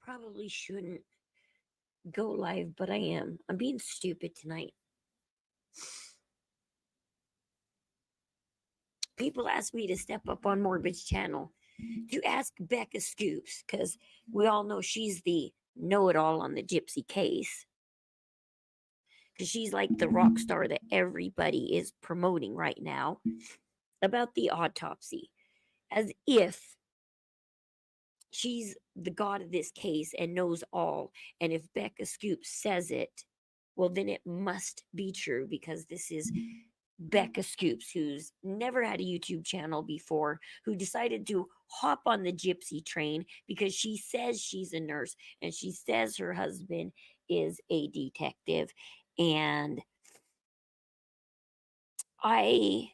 probably shouldn't go live, but I am. I'm being stupid tonight. People ask me to step up on Morbid's channel to ask Becca Scoops, because we all know she's the know-it-all on the Gypsy case. Because she's like the rock star that everybody is promoting right now about the autopsy. As if she's the god of this case and knows all. And if Becca Scoops says it, well, then it must be true, because this is Becca Scoops, who's never had a YouTube channel before, who decided to hop on the Gypsy train because she says she's a nurse and she says her husband is a detective. And I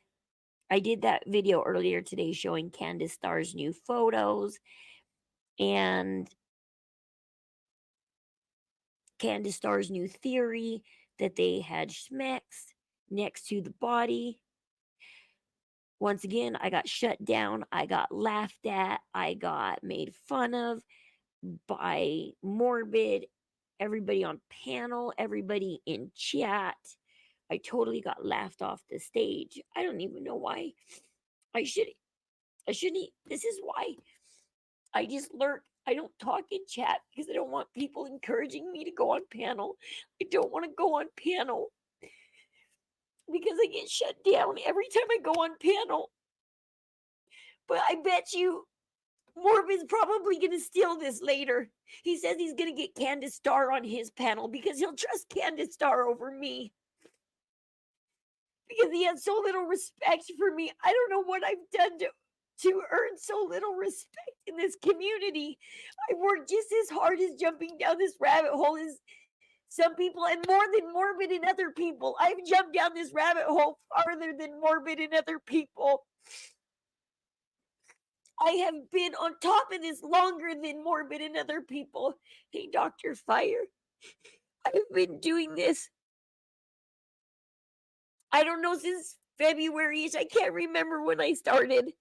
did that video earlier today showing Candace Starr's new photos, and Candace Starr's new theory that they had schmecks next to the body. Once again, I got shut down. I got laughed at. I got made fun of by Morbid, everybody on panel, everybody in chat. I totally got laughed off the stage. I don't even know why. I shouldn't. This is why I just learned I don't talk in chat, because I don't want people encouraging me to go on panel. I don't want to go on panel because I get shut down every time I go on panel. But I bet you Morbid's probably going to steal this later. He says he's going to get Candace Starr on his panel because he'll trust Candace Starr over me. Because he has so little respect for me. I don't know what I've done to earn so little respect in this community. I worked just as hard as jumping down this rabbit hole as some people, and more than Morbid and other people. I've jumped down this rabbit hole farther than Morbid and other people. I have been on top of this longer than Morbid and other people. Hey, Dr. Fire, I've been doing this, I don't know, since February-ish. I can't remember when I started.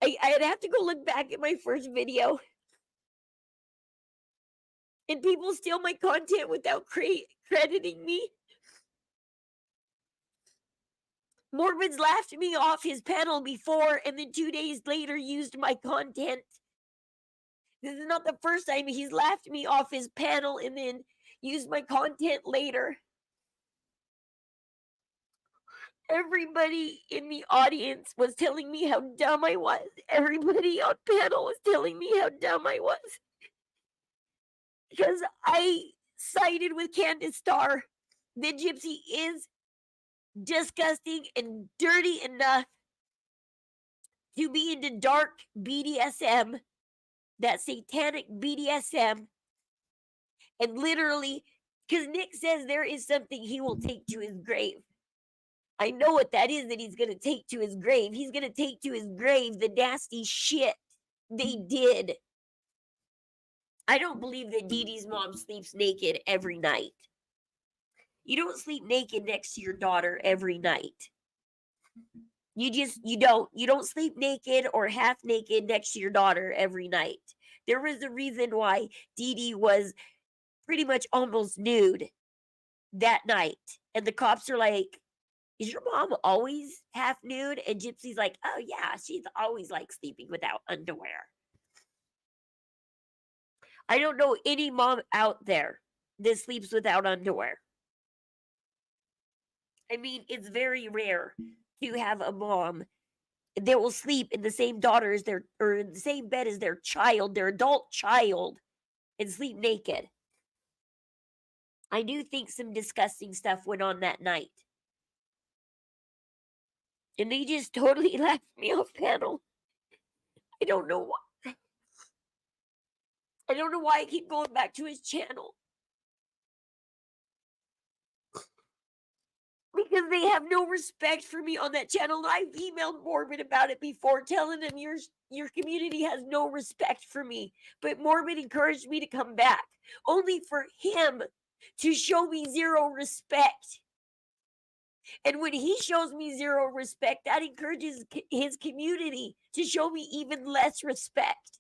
I'd have to go look back at my first video. And people steal my content without crediting me. Morbid's laughed me off his panel before, and then 2 days later used my content. This is not the first time he's laughed me off his panel and then used my content later. Everybody in the audience was telling me how dumb I was. Everybody on panel was telling me how dumb I was. Because I sided with Candace Starr. The Gypsy is disgusting and dirty enough to be into dark BDSM, that satanic BDSM. And literally, because Nick says there is something he will take to his grave. I know what that is that he's going to take to his grave. He's going to take to his grave the nasty shit they did. I don't believe that Dee Dee's mom sleeps naked every night. You don't sleep naked next to your daughter every night. You don't sleep naked or half naked next to your daughter every night. There was a reason why Dee Dee was pretty much almost nude that night. And the cops are like, is your mom always half nude? And Gypsy's like, oh yeah, she's always like sleeping without underwear. I don't know any mom out there that sleeps without underwear. I mean, it's very rare to have a mom that will sleep in the same or in the same bed as their child, their adult child, and sleep naked. I do think some disgusting stuff went on that night. And they just totally laughed me off panel. I don't know why. I don't know why I keep going back to his channel. Because they have no respect for me on that channel. And I've emailed Morbid about it before, telling him your community has no respect for me. But Morbid encouraged me to come back, only for him to show me zero respect. And when he shows me zero respect, that encourages his community to show me even less respect.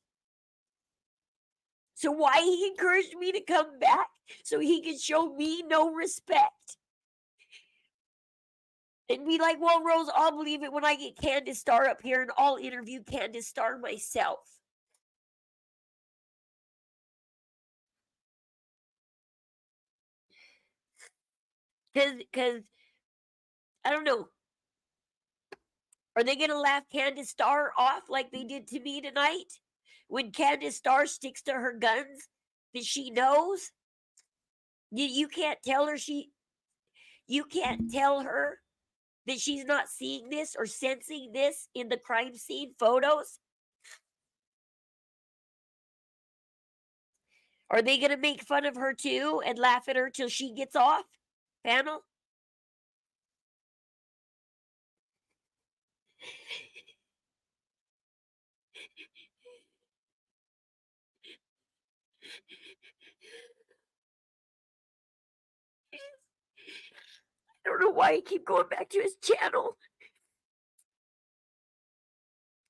So why he encouraged me to come back? So he could show me no respect. And be like, well, Rose, I'll believe it when I get Candace Starr up here and I'll interview Candace Starr myself. Because I don't know. Are they going to laugh Candace Starr off like they did to me tonight? When Candace Starr sticks to her guns that she knows? You can't tell her you can't tell her that she's not seeing this or sensing this in the crime scene photos? Are they going to make fun of her too and laugh at her till she gets off panel? I don't know why I keep going back to his channel.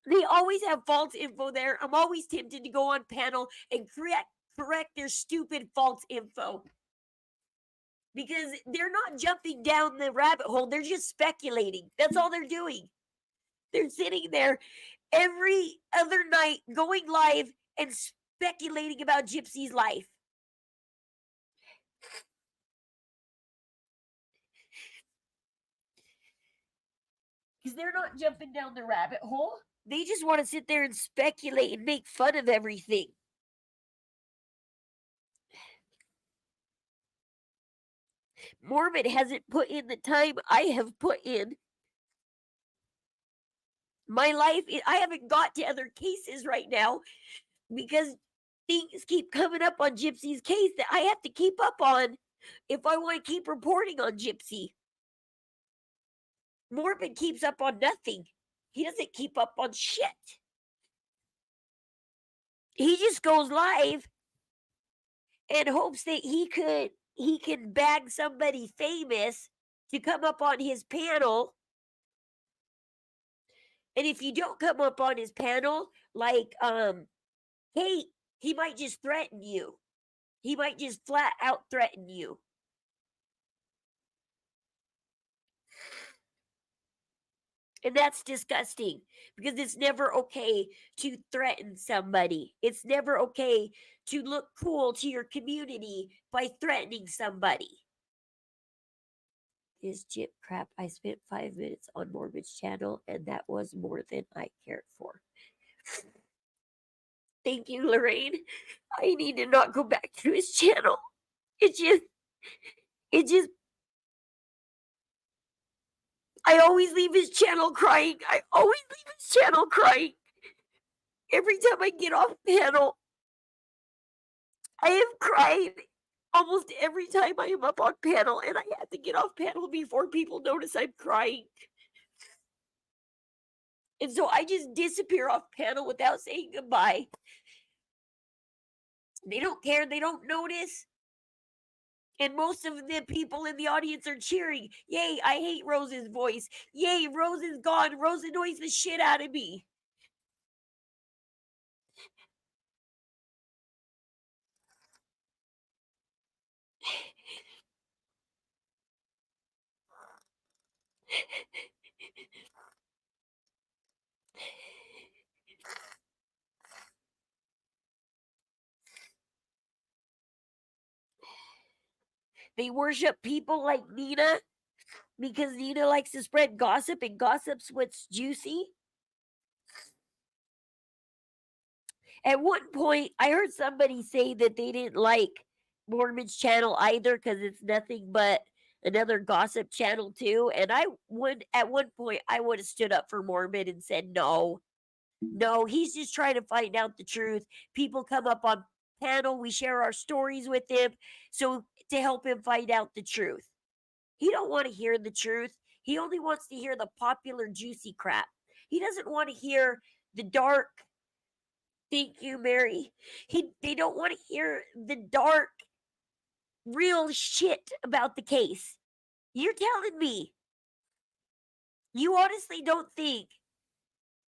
They always have false info there. I'm always tempted to go on panel and correct their stupid false info. Because they're not jumping down the rabbit hole, they're just speculating. That's all they're doing. They're sitting there every other night going live and speculating about Gypsy's life. Because they're not jumping down the rabbit hole. They just want to sit there and speculate and make fun of everything. Morbid hasn't put in the time I have put in. My life, I haven't got to other cases right now because things keep coming up on Gypsy's case that I have to keep up on if I want to keep reporting on Gypsy. Morbid keeps up on nothing. He doesn't keep up on shit. He just goes live and hopes that he can bag somebody famous to come up on his panel. And if you don't come up on his panel, like Kate, he might just threaten you. He might just flat out threaten you. And that's disgusting because it's never okay to threaten somebody. It's never okay to look cool to your community by threatening somebody. Is Jip crap. I spent 5 minutes on Morbid's channel and that was more than I cared for. Thank you, Lorraine. I need to not go back to his channel. It just I always leave his channel crying. I always leave his channel crying. Every time I get off panel, I have cried almost every time I am up on panel, and I have to get off panel before people notice I'm crying. And so I just disappear off panel without saying goodbye. They don't care. They don't notice. And most of the people in the audience are cheering. Yay, I hate Rose's voice. Yay, Rose is gone. Rose annoys the shit out of me. They worship people like Nina because Nina likes to spread gossip and gossip's what's juicy. At one point, I heard somebody say that they didn't like Mormon's channel either because it's nothing but another gossip channel too. And I would, at one point, I would have stood up for Mormon and said, no, he's just trying to find out the truth. People come up on panel, we share our stories with him, so to help him find out the truth. He don't want to hear the truth. He only wants to hear the popular juicy crap. He doesn't want to hear the dark. Thank you, Mary. They don't want to hear the dark, real shit about the case. You're telling me you honestly don't think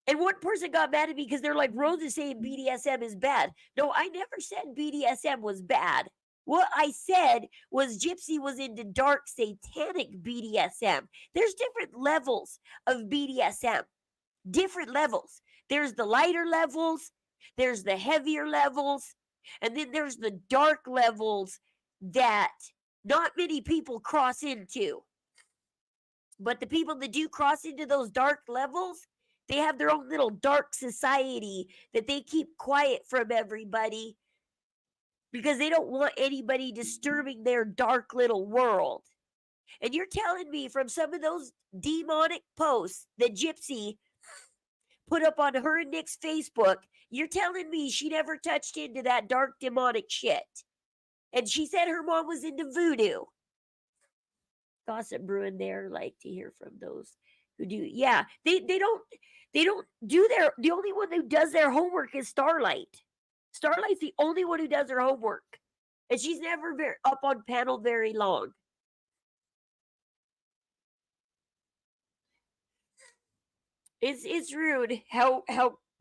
And one person got mad at me because they're like, Rose is saying BDSM is bad. No, I never said BDSM was bad. What I said was Gypsy was into dark satanic BDSM. There's different levels of BDSM, different levels. There's the lighter levels, there's the heavier levels, and then there's the dark levels that not many people cross into. But the people that do cross into those dark levels, they have their own little dark society that they keep quiet from everybody because they don't want anybody disturbing their dark little world. And you're telling me from some of those demonic posts that Gypsy put up on her and Nick's Facebook, you're telling me she never touched into that dark demonic shit. And she said her mom was into voodoo. Gossip brewing there, like to hear from those who do. Yeah, they don't do their, the only one who does their homework is Starlight. Starlight's the only one who does her homework. And she's never up on panel very long. It's rude how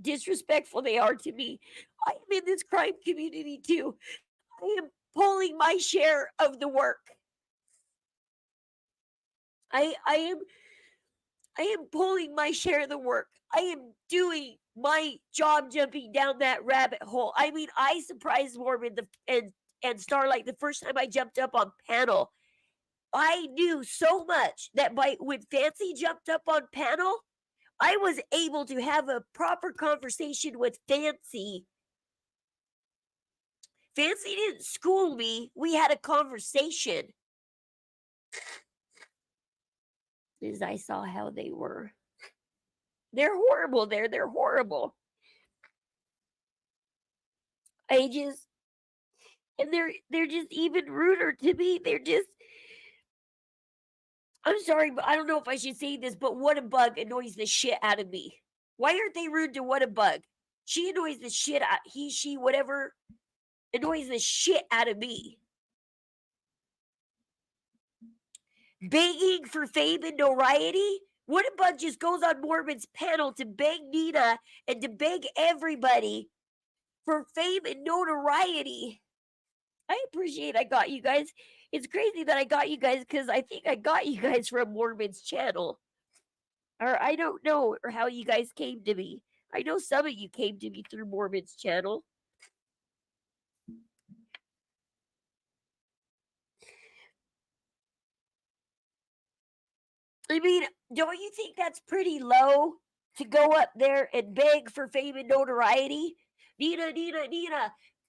disrespectful they are to me. I am in this crime community too. I am pulling my share of the work. I am pulling my share of the work. I am doing my job jumping down that rabbit hole. I mean, I surprised Mormon and Starlight the first time I jumped up on panel. I knew so much that when Fancy jumped up on panel, I was able to have a proper conversation with Fancy. Fancy didn't school me. We had a conversation. As I saw how they were. They're horrible there. They're horrible. And they're just even ruder to me. They're just, I'm sorry, but I don't know if I should say this, but What a Bug annoys the shit out of me. Why aren't they rude to What a Bug? She annoys the shit out, he, she, whatever, annoys the shit out of me. Begging for fame and notoriety? What a Bug just goes on Mormon's panel to beg Nina and to beg everybody for fame and notoriety. I appreciate I got you guys. It's crazy that I got you guys because I think I got you guys from Mormon's channel. Or I don't know or how you guys came to me. I know some of you came to me through Mormon's channel. I mean, don't you think that's pretty low to go up there and beg for fame and notoriety? Nina,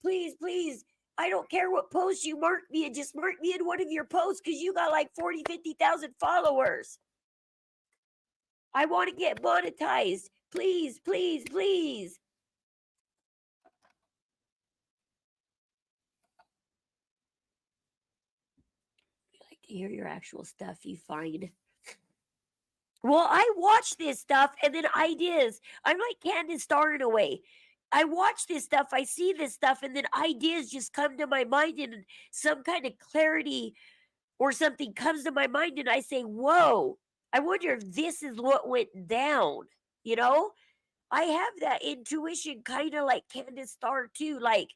please, please. I don't care what post you mark me in. Just mark me in one of your posts because you got like 40, 50,000 followers. I want to get monetized. Please, please, please. I'd like to hear your actual stuff, you find. Well, I watch this stuff and then ideas. I'm like Candace Starr in a way. I watch this stuff, I see this stuff, and then ideas just come to my mind and some kind of clarity or something comes to my mind, and I say, whoa, I wonder if this is what went down. You know? I have that intuition kind of like Candace Starr too. Like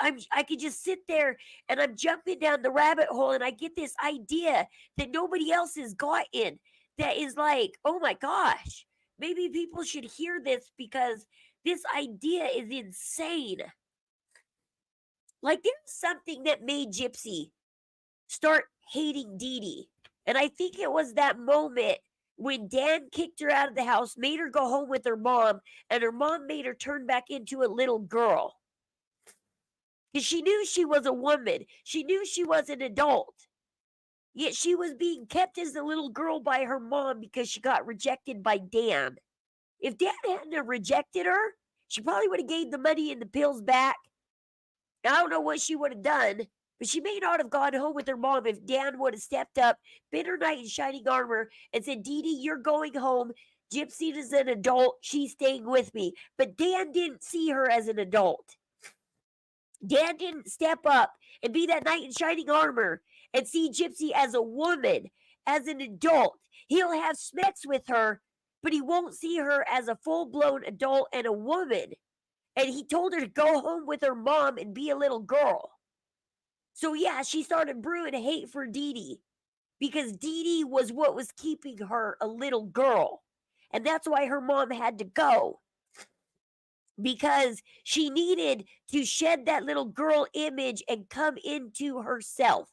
I could just sit there and I'm jumping down the rabbit hole and I get this idea that nobody else has gotten that is like, oh my gosh, maybe people should hear this because this idea is insane. Like there's something that made Gypsy start hating Dee Dee. And I think it was that moment when Dan kicked her out of the house, made her go home with her mom, and her mom made her turn back into a little girl. Because she knew she was a woman. She knew she was an adult. Yet she was being kept as a little girl by her mom because she got rejected by Dan. If Dan hadn't rejected her, she probably would have gave the money and the pills back. I don't know what she would have done, but she may not have gone home with her mom if Dan would have stepped up, been her knight in shining armor, and said, Dee Dee, you're going home. Gypsy is an adult. She's staying with me. But Dan didn't see her as an adult. Dan didn't step up and be that knight in shining armor and see Gypsy as a woman, as an adult. He'll have smets with her, but he won't see her as a full-blown adult and a woman. And he told her to go home with her mom and be a little girl. So yeah, she started brewing hate for Dee Dee because Dee Dee was what was keeping her a little girl. And that's why her mom had to go, because she needed to shed that little girl image and come into herself.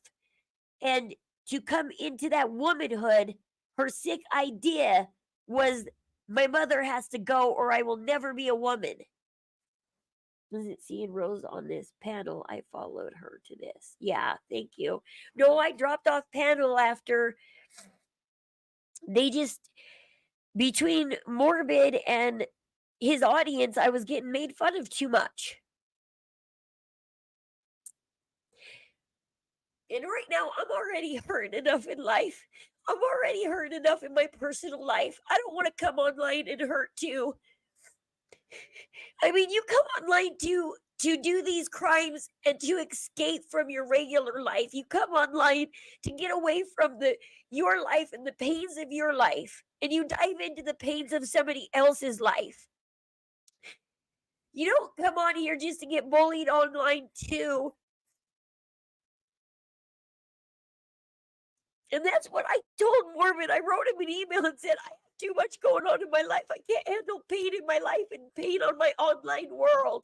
And to come into that womanhood, her sick idea was, my mother has to go or I will never be a woman. Doesn't see Rose on this panel. I followed her to this. Yeah, thank you. No, I dropped off panel after they just, between Morbid and his audience, I was getting made fun of too much. And right now, I'm already hurt enough in life. I'm already hurt enough in my personal life. I don't want to come online and hurt too. I mean, you come online to do these crimes and to escape from your regular life. You come online to get away from your life and the pains of your life, and you dive into the pains of somebody else's life. You don't come on here just to get bullied online too. And that's what I told Morbid. I wrote him an email and said, I have too much going on in my life. I can't handle pain in my life and pain on my online world.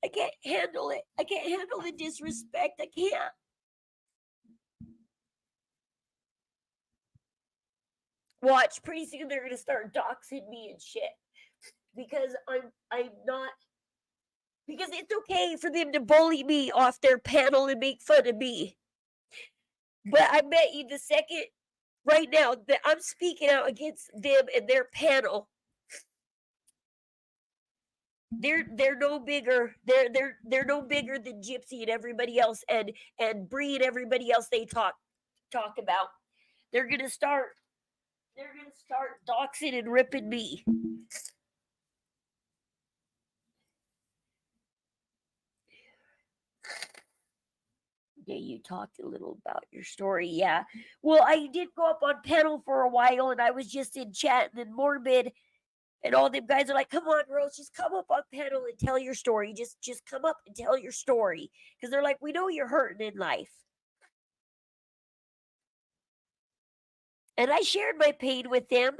I can't handle it. I can't handle the disrespect. I can't. Watch, pretty soon they're gonna start doxing me and shit. Because I'm not, because it's okay for them to bully me off their panel and make fun of me. But I bet you the second right now that I'm speaking out against them and their panel, they're no bigger. They're no bigger than Gypsy and everybody else, and Bree and everybody else they talk about. They're gonna start doxing and ripping me. Yeah, you talked a little about your story. Yeah. Well, I did go up on panel for a while and I was just in chat, and then Morbid and all them guys are like, come on, Rose, just come up on panel and tell your story. Just come up and tell your story. Because they're like, we know you're hurting in life. And I shared my pain with them.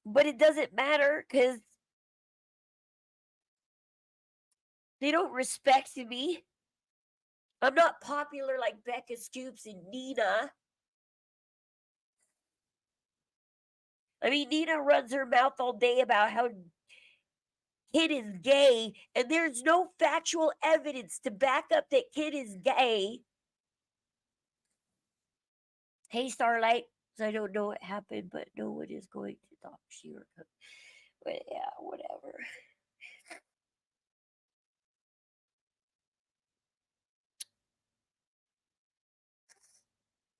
But it doesn't matter because they don't respect me. I'm not popular like Becca Scoops and Nina. I mean, Nina runs her mouth all day about how Kid is gay, and there's no factual evidence to back up that Kid is gay. Hey, Starlight. I don't know what happened, but no one is going to talk to you. But yeah, whatever.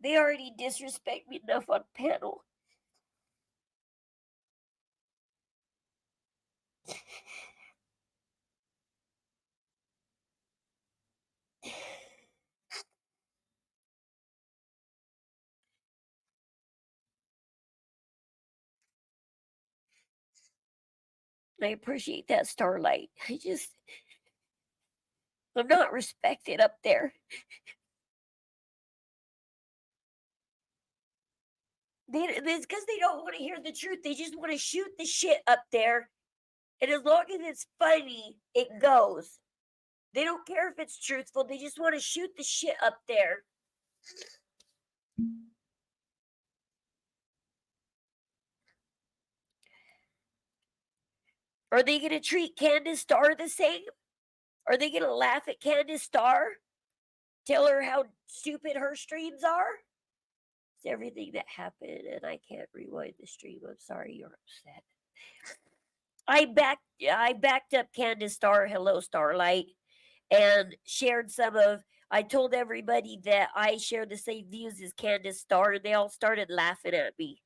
They already disrespect me enough on panel. I appreciate that, Starlight. I'm not respected up there. It's because they don't want to hear the truth. They just want to shoot the shit up there. And as long as it's funny, it goes. They don't care if it's truthful. They just want to shoot the shit up there. Are they going to treat Candace Starr the same? Are they going to laugh at Candace Starr? Tell her how stupid her streams are? It's everything that happened, and I can't rewind the stream. I'm sorry you're upset. I backed up Candace Starr, hello Starlight, and shared some of. I told everybody that I share the same views as Candace Starr, and they all started laughing at me.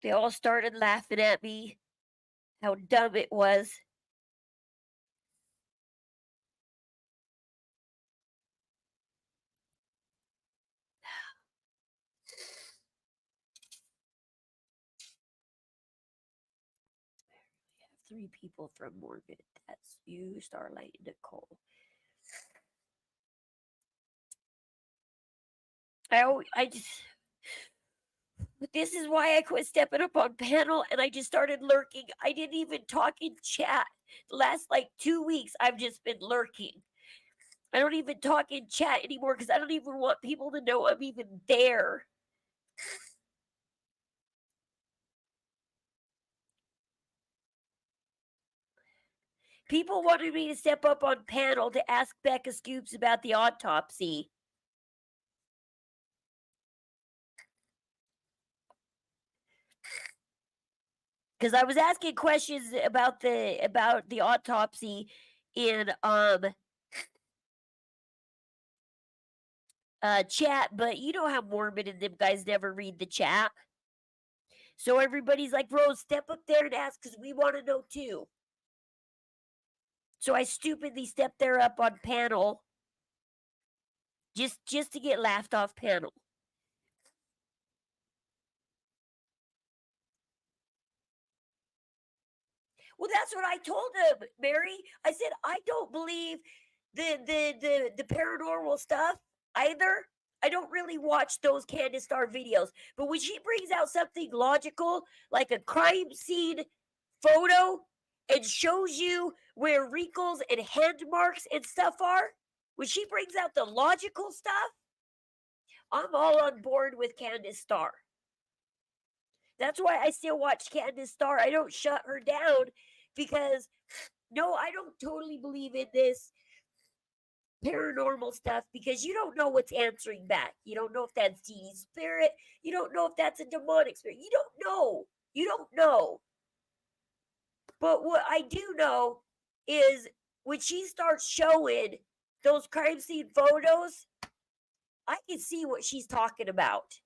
They all started laughing at me, how dumb it was. 3 people from Morgan. That's you, Starlight, and Nicole. I just. This is why I quit stepping up on panel and I just started lurking. I didn't even talk in chat. The last like 2 weeks, I've just been lurking. I don't even talk in chat anymore because I don't even want people to know I'm even there. People wanted me to step up on panel to ask Becca Scoops about the autopsy. Because I was asking questions about the autopsy in chat, but you know how Mormon and them guys never read the chat. So everybody's like, Rose, step up there and ask because we want to know too. So I stupidly stepped there up on panel just to get laughed off panel. Well, that's what I told him, Mary. I said I don't believe the paranormal stuff either. I don't really watch those Candace Star videos, but when she brings out something logical, like a crime scene photo, and shows you where wrinkles and hand marks and stuff are, when she brings out the logical stuff, I'm all on board with Candace Star. That's why I still watch Candace Star. I don't shut her down because no, I don't totally believe in this paranormal stuff because you don't know what's answering back. You don't know if that's Dee's spirit. You don't know if that's a demonic spirit. You don't know. You don't know. But what I do know is when she starts showing those crime scene photos, I can see what she's talking about.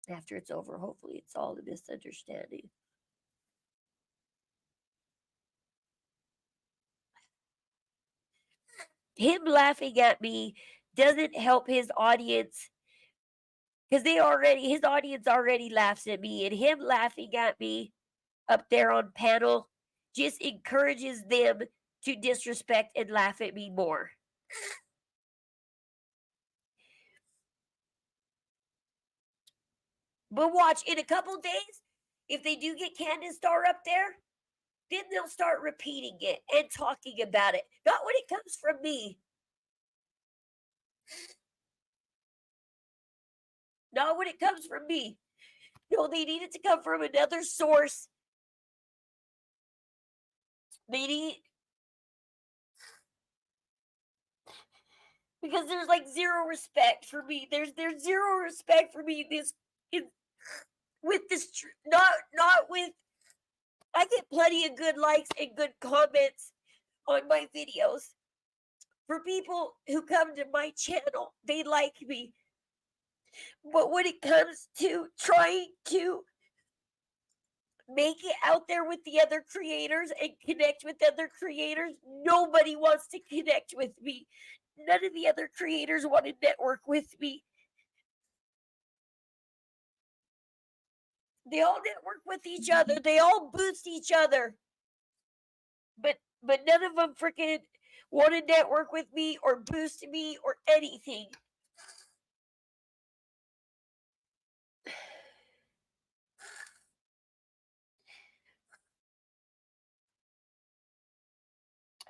After it's over, hopefully it's all a misunderstanding. Him laughing at me doesn't help his audience because his audience already laughs at me, and him laughing at me up there on panel just encourages them to disrespect and laugh at me more. But watch, in a couple days, if they do get Candace Star up there, then they'll start repeating it and talking about it. Not when it comes from me. Not when it comes from me. No, they need it to come from another source. They need, because there's like zero respect for me. There's zero respect for me with this not with. I get plenty of good likes and good comments on my videos. For people who come to my channel, they like me. But when it comes to trying to make it out there with the other creators and connect with other creators, nobody wants to connect with me. None of the other creators want to network with me. They all network with each other. They all boost each other. But none of them freaking want to network with me or boost me or anything.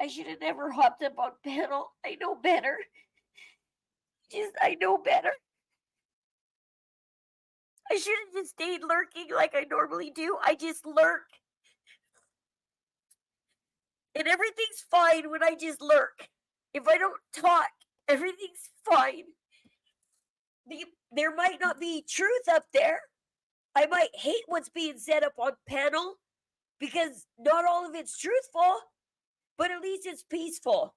I should have never hopped up on panel. I know better. I know better. I should have just stayed lurking like I normally do. I just lurk. And everything's fine when I just lurk. If I don't talk, everything's fine. There might not be truth up there. I might hate what's being said up on panel because not all of it's truthful, but at least it's peaceful.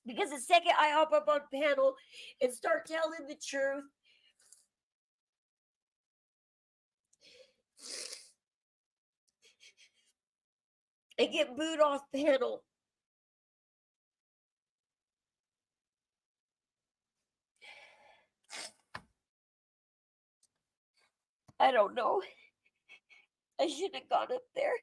Because the second I hop up on panel and start telling the truth, I get booed off panel. I don't know. I shouldn't have gone up there.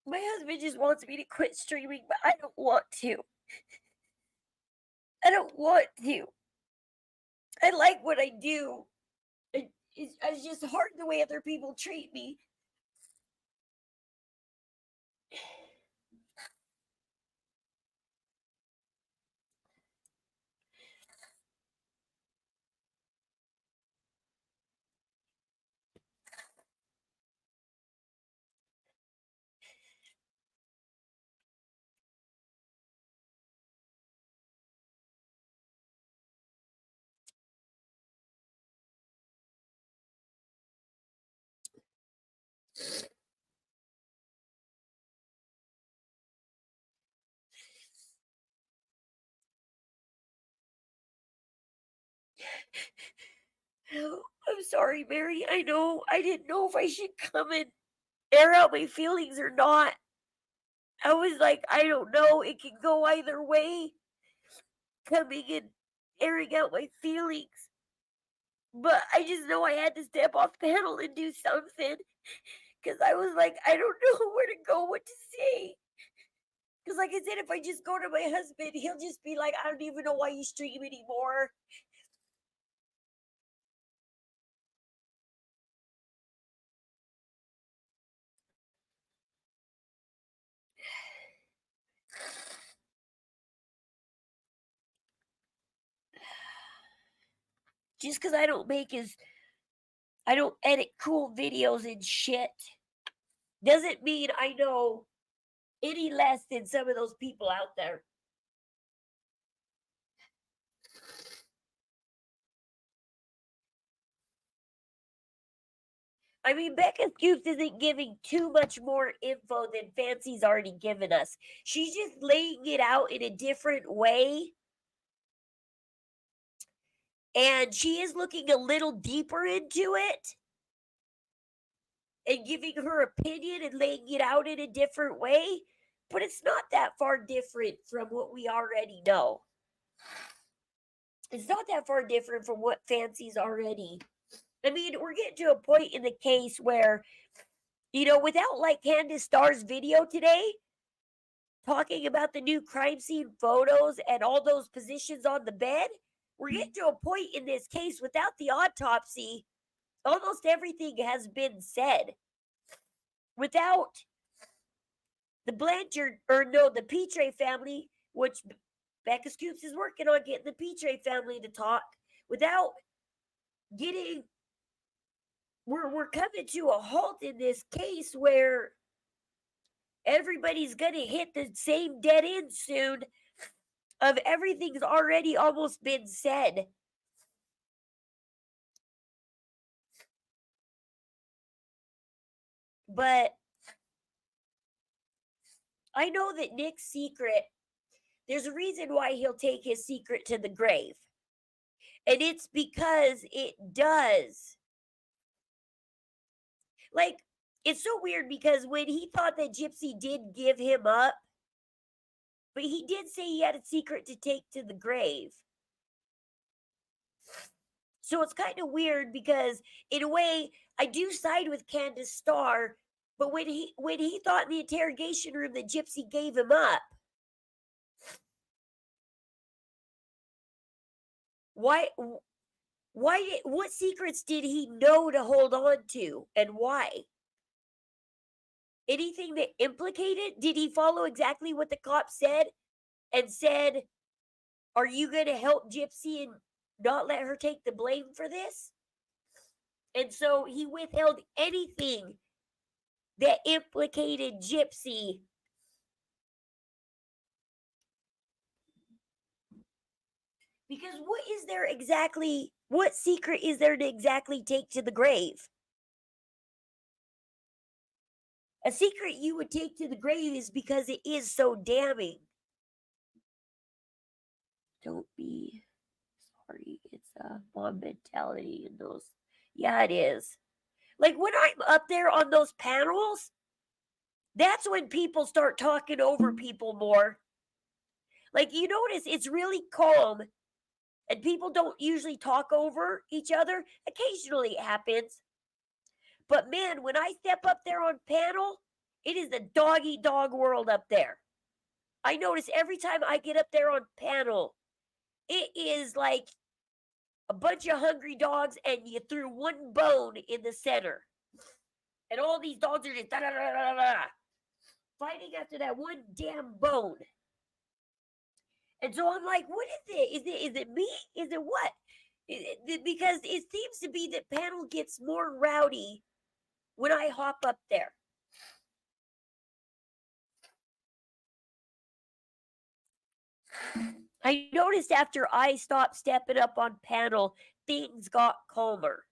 My husband just wants me to quit streaming, but I don't want to. I don't want to. I like what I do. It's just hard the way other people treat me. Oh, I'm sorry, Mary. I know I didn't know if I should come and air out my feelings or not. I was like, I don't know. It can go either way, coming and airing out my feelings. But I just know I had to step off panel and do something because I was like, I don't know where to go, what to say. Because, like I said, if I just go to my husband, he'll just be like, I don't even know why you stream anymore. Just because I don't edit cool videos and shit doesn't mean I know any less than some of those people out there. I mean, Becca Scoops isn't giving too much more info than Fancy's already given us. She's just laying it out in a different way. And she is looking a little deeper into it and giving her opinion and laying it out in a different way. But it's not that far different from what we already know. It's not that far different from what Fancy's already. I mean, we're getting to a point in the case where, without like Candace Starr's video today, talking about the new crime scene photos and all those positions on the bed, we're getting to a point in this case without the autopsy. Almost everything has been said. Without the Blanchard, or no, the Petre family, which Becca Scoops is working on getting the Petre family to talk, without getting, we're coming to a halt in this case where everybody's gonna hit the same dead end soon of everything's already almost been said. But I know that Nick's secret, there's a reason why he'll take his secret to the grave. And it's because it does. Like, it's so weird because when he thought that Gypsy did give him up, but he did say he had a secret to take to the grave. So it's kind of weird because, in a way, I do side with Candace Starr, but when he thought in the interrogation room that Gypsy gave him up, why what secrets did he know to hold on to, and why? Anything that implicated? Did he follow exactly what the cop said and said, "Are you going to help Gypsy and not let her take the blame for this?" And so he withheld anything that implicated Gypsy. Because what secret is there to exactly take to the grave? A secret you would take to the grave is because it is so damning. Don't be sorry. It's a mom mentality in those. Yeah, it is. Like when I'm up there on those panels, that's when people start talking over people more. Like, you notice it's really calm and people don't usually talk over each other. Occasionally it happens. But man, when I step up there on panel, it is the dog eat dog world up there. I notice every time I get up there on panel, it is like a bunch of hungry dogs and you threw one bone in the center. And all these dogs are just da, da, da, da, da, fighting after that one damn bone. And so I'm like, what is it? Is it me? Is it what? Because it seems to be that panel gets more rowdy when I hop up there. I noticed after I stopped stepping up on panel, things got calmer.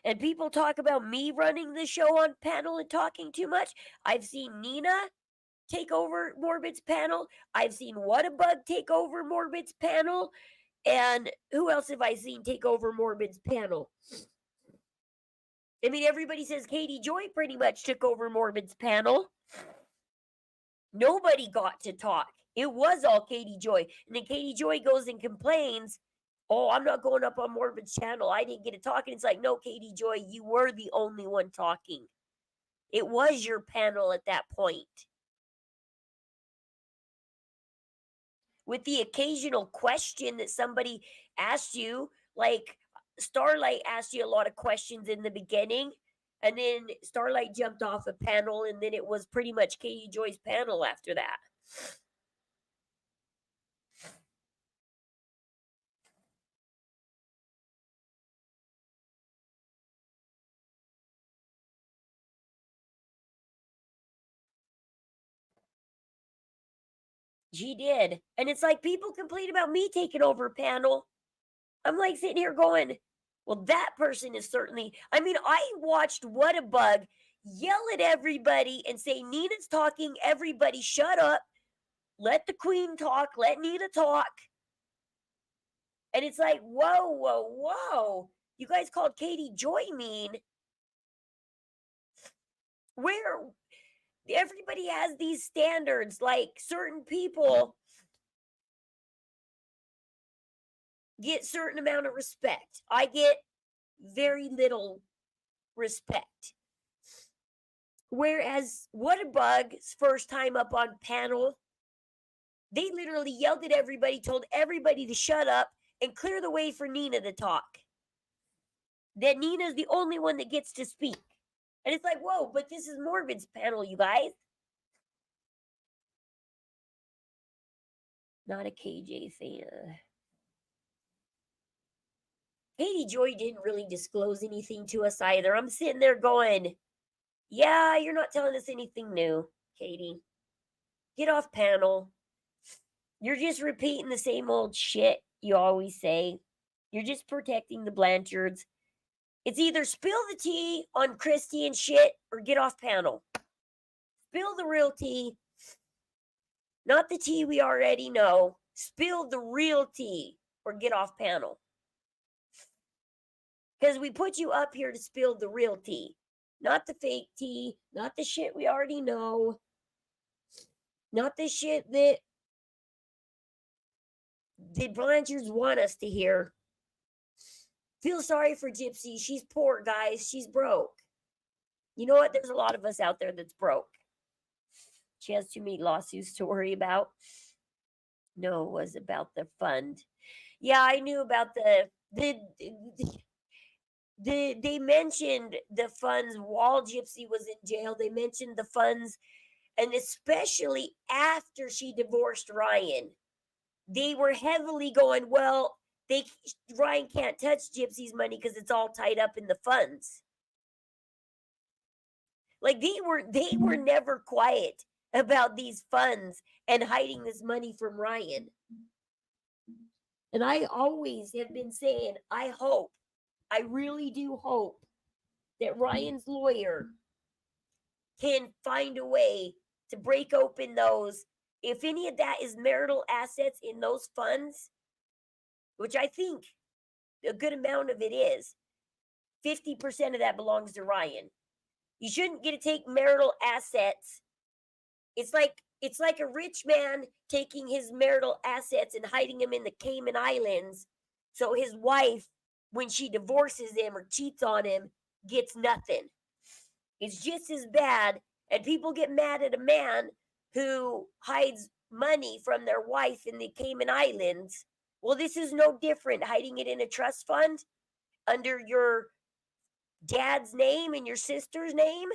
And people talk about me running the show on panel and talking too much. I've seen Nina take over Morbid's panel. I've seen Whatabug take over Morbid's panel. And who else have I seen take over Morbid's panel? I mean, everybody says Katie Joy pretty much took over Morbid's panel. Nobody got to talk. It was all Katie Joy. And then Katie Joy goes and complains, oh, I'm not going up on Morbid's channel. I didn't get to talk. And it's like, no, Katie Joy, you were the only one talking. It was your panel at that point. With the occasional question that somebody asked you, like Starlight asked you a lot of questions in the beginning, and then Starlight jumped off a panel, and then it was pretty much Katie Joy's panel after that. She did. And it's like people complain about me taking over a panel. I'm like sitting here going, well, that person is certainly. I mean, I watched Whatabug yell at everybody and say, Nina's talking, everybody shut up. Let the queen talk, let Nina talk. And it's like, whoa, whoa, whoa. You guys called Katie Joy mean. Where everybody has these standards, like certain people get certain amount of respect. I get very little respect. Whereas Whatabug's first time up on panel, they literally yelled at everybody, told everybody to shut up and clear the way for Nina to talk. That Nina's the only one that gets to speak. And it's like, whoa, but this is Morbid's panel, you guys. Not a KJ fan. Katie Joy didn't really disclose anything to us either. I'm sitting there going, yeah, you're not telling us anything new, Katie. Get off panel. You're just repeating the same old shit you always say. You're just protecting the Blanchards. It's either spill the tea on Christy and shit or get off panel. Spill the real tea. Not the tea we already know. Spill the real tea or get off panel. Because we put you up here to spill the real tea. Not the fake tea. Not the shit we already know. Not the shit that the Blanchards want us to hear. Feel sorry for Gypsy. She's poor, guys. She's broke. You know what? There's a lot of us out there that's broke. She has too many lawsuits to worry about. No, it was about the fund. Yeah, I knew about they mentioned the funds while Gypsy was in jail. They mentioned the funds, and especially after she divorced Ryan, they were heavily going, well, Ryan can't touch Gypsy's money because it's all tied up in the funds. Like they were never quiet about these funds and hiding this money from Ryan. And I always have been saying, I really do hope that Ryan's lawyer can find a way to break open those. If any of that is marital assets in those funds, which I think a good amount of it is, 50% of that belongs to Ryan. You shouldn't get to take marital assets. It's like a rich man taking his marital assets and hiding them in the Cayman Islands so his wife, when she divorces him or cheats on him, gets nothing. It's just as bad, and people get mad at a man who hides money from their wife in the Cayman Islands. Well, this is no different, hiding it in a trust fund under your dad's name and your sister's name,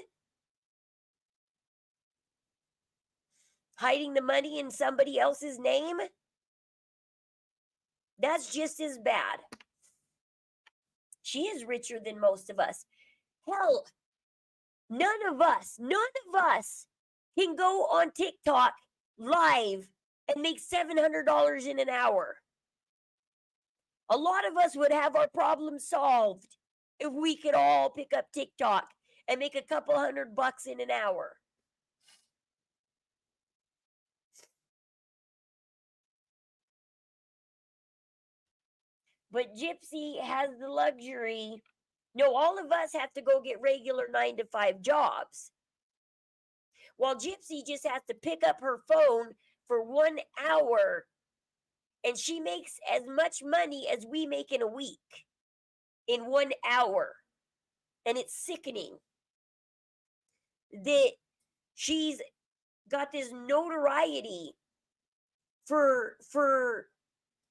hiding the money in somebody else's name. That's just as bad. She is richer than most of us. Hell, none of us can go on TikTok live and make $700 in an hour. A lot of us would have our problem solved if we could all pick up TikTok and make a couple $100 in an hour. But Gypsy has the luxury. No, all of us have to go get regular 9 to 5 jobs. While Gypsy just has to pick up her phone for 1 hour, and she makes as much money as we make in a week in 1 hour. And it's sickening that she's got this notoriety for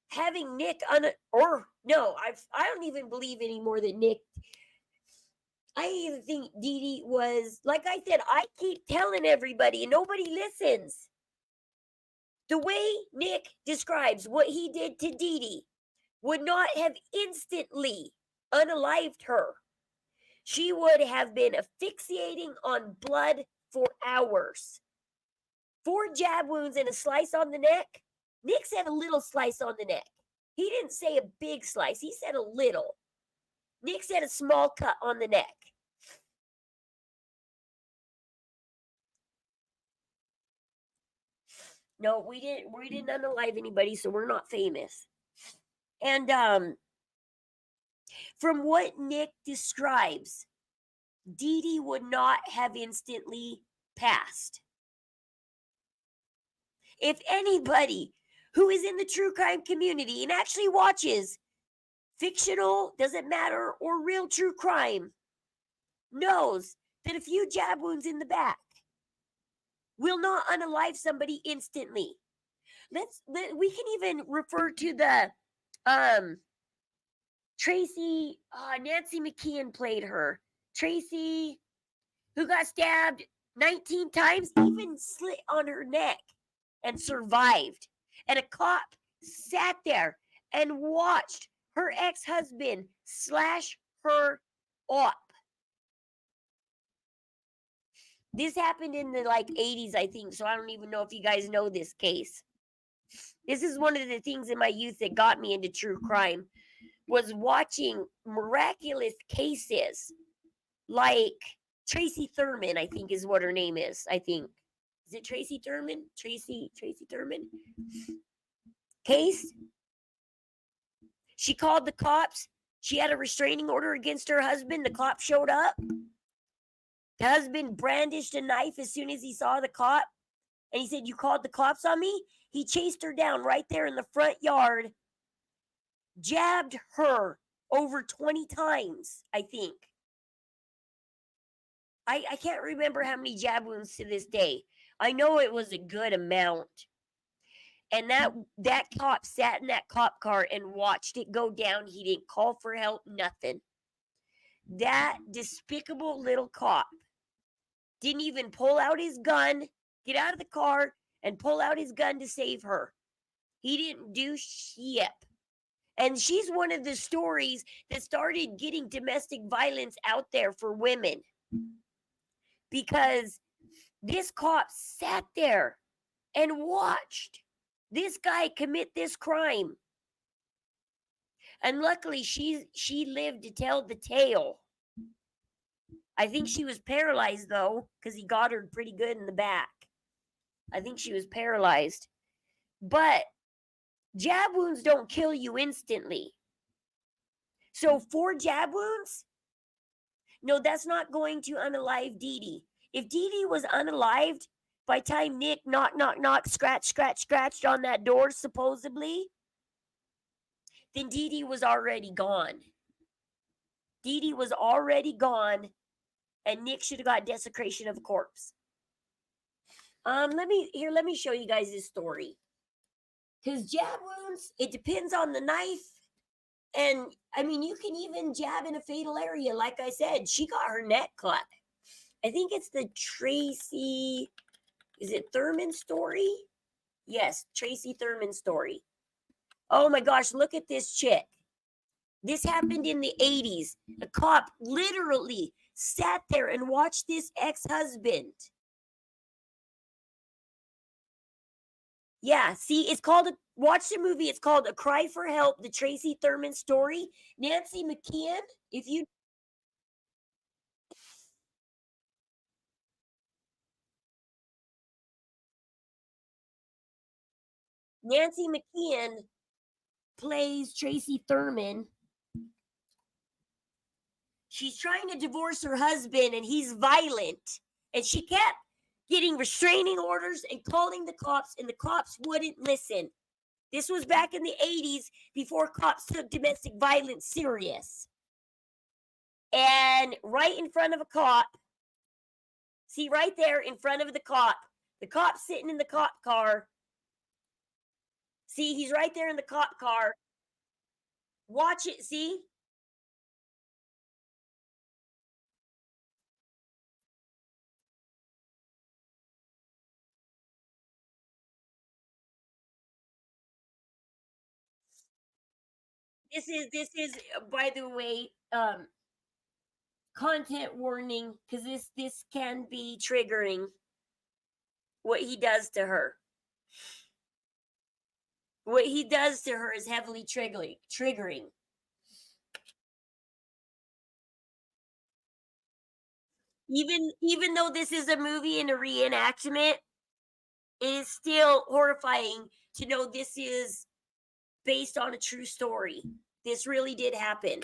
having Nick or no, I don't even believe anymore that Nick. I even think Dee Dee was, like I said, I keep telling everybody and nobody listens. The way Nick describes what he did to Dee Dee would not have instantly unalived her. She would have been asphyxiating on blood for hours. 4 jab wounds and a slice on the neck. Nick said a little slice on the neck. He didn't say a big slice. He said a little. Nick said a small cut on the neck. No, we didn't unalive anybody, so we're not famous. And from what Nick describes, Dee Dee would not have instantly passed. If anybody who is in the true crime community and actually watches fictional, doesn't matter, or real true crime, knows that a few jab wounds in the back will not unalive somebody instantly. We can even refer to the Tracy, Nancy McKeon played her. Tracy, who got stabbed 19 times, even slit on her neck and survived. And a cop sat there and watched her ex-husband slash her up. This happened in the 80s, I think, so I don't even know if you guys know this case. This is one of the things in my youth that got me into true crime, was watching miraculous cases like Tracy Thurman, I think is what her name is. I think. Is it Tracy Thurman? Tracy Thurman? Case. She called the cops. She had a restraining order against her husband. The cop showed up. The husband brandished a knife as soon as he saw the cop. And he said, "You called the cops on me?" He chased her down right there in the front yard, jabbed her over 20 times, I think. I can't remember how many jab wounds to this day. I know it was a good amount. And that cop sat in that cop car and watched it go down. He didn't call for help, nothing. That despicable little cop didn't even pull out his gun, get out of the car, and pull out his gun to save her. He didn't do shit. And she's one of the stories that started getting domestic violence out there for women. Because this cop sat there and watched this guy commit this crime. And luckily she lived to tell the tale. I think she was paralyzed though, because he got her pretty good in the back. I think she was paralyzed. But jab wounds don't kill you instantly. So 4 jab wounds, no, that's not going to unalive Dee Dee. If Dee Dee was unalived by time Nick knock, scratched on that door, supposedly, then Dee Dee was already gone. Dee Dee was already gone, and Nick should have got desecration of a corpse. Let me show you guys this story. Because jab wounds, it depends on the knife. And I mean, you can even jab in a fatal area. Like I said, she got her neck cut. I think it's the Tracy, is it Thurman story? Yes, Tracy Thurman story. Oh my gosh, look at this chick. This happened in the 80s. A cop literally sat there and watched this ex-husband. Yeah, see, it's called watch the movie. It's called A Cry for Help, the Tracy Thurman story. Nancy McKeon, if you Nancy McKeon plays Tracy Thurman. She's trying to divorce her husband and he's violent. And she kept getting restraining orders and calling the cops, and the cops wouldn't listen. This was back in the 80s before cops took domestic violence serious. And right in front of a cop, see right there in front of the cop's sitting in the cop car. See, he's right there in the cop car. Watch it, see? This is by the way, content warning, because this can be triggering. What he does to her. What he does to her is heavily triggering. Even though this is a movie and a reenactment, it is still horrifying to know this is based on a true story. This really did happen.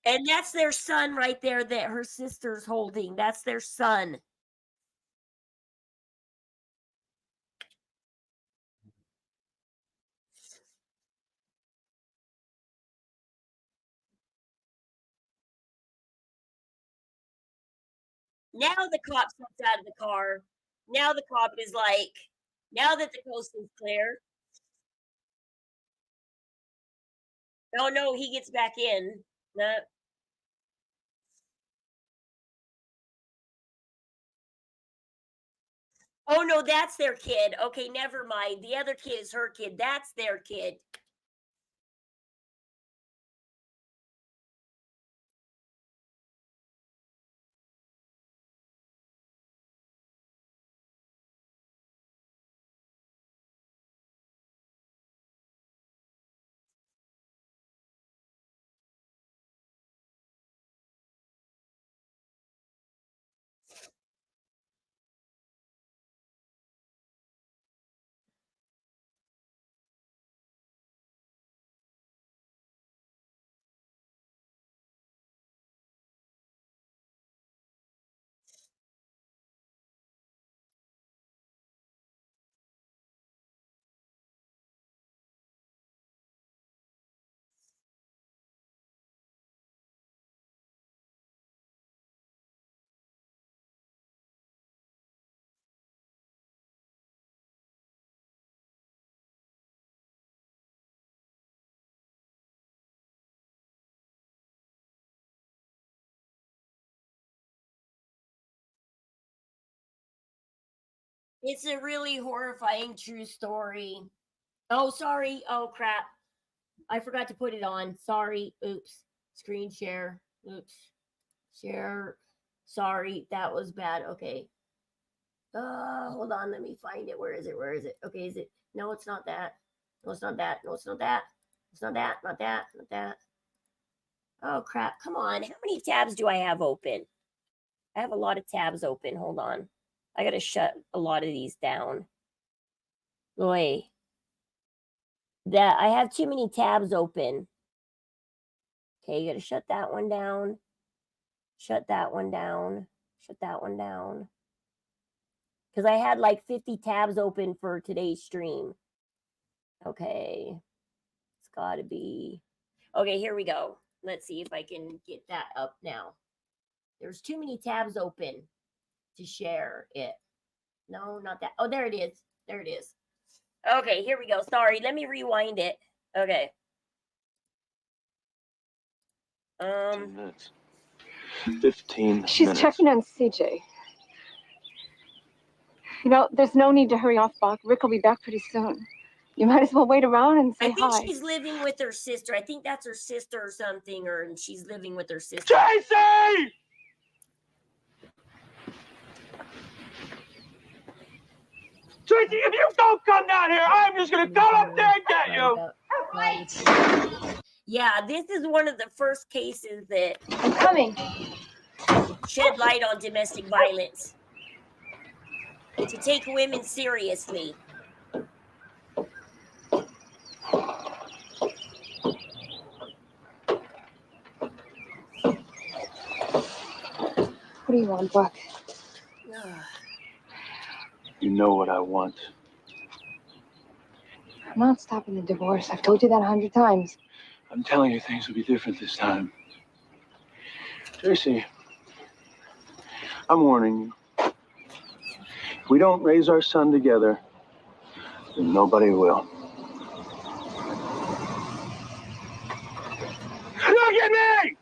And that's their son right there that her sister's holding. That's their son. Now the cop steps out of the car. Now the cop is like, now that the coast is clear. Oh no, he gets back in. Oh no, that's their kid. Okay, never mind. The other kid is her kid. That's their kid. It's a really horrifying true story. Oh, sorry. Oh, crap. I forgot to put it on. Sorry. Oops. Screen share. Oops. Share. Sorry, that was bad. Okay. Hold on. Let me find it. Where is it? Where is it? Okay, is it? No, it's not that. No, it's not that. No, it's not that. It's not that. Not that. Not that. Oh, crap. Come on. How many tabs do I have open? I have a lot of tabs open. Hold on. I got to shut a lot of these down. Boy. That I have too many tabs open. Okay, you got to shut that one down. Shut that one down. Shut that one down. Because I had like 50 tabs open for today's stream. Okay. It's got to be. Okay, here we go. Let's see if I can get that up now. There's too many tabs open to share it. No, not that. Oh, there it is. There it is. Okay, here we go. Sorry, let me rewind it. Okay. 15 minutes. 15 She's minutes. checking on CJ. You know, there's no need to hurry off, Bach. Rick will be back pretty soon. You might as well wait around and say I think hi. she's living with her sister. I think that's her sister or something, or she's living with her sister. Tracy! Tracy, if you don't come down here, I'm just gonna come up there and get you. Yeah, this is one of the first cases that I'm coming. shed light on domestic violence. To take women seriously. What do you want, Buck? You know what I want. I'm not stopping the divorce. I've told you that 100 times. I'm telling you, things will be different this time. Tracy, I'm warning you. If we don't raise our son together, then nobody will. Look at me!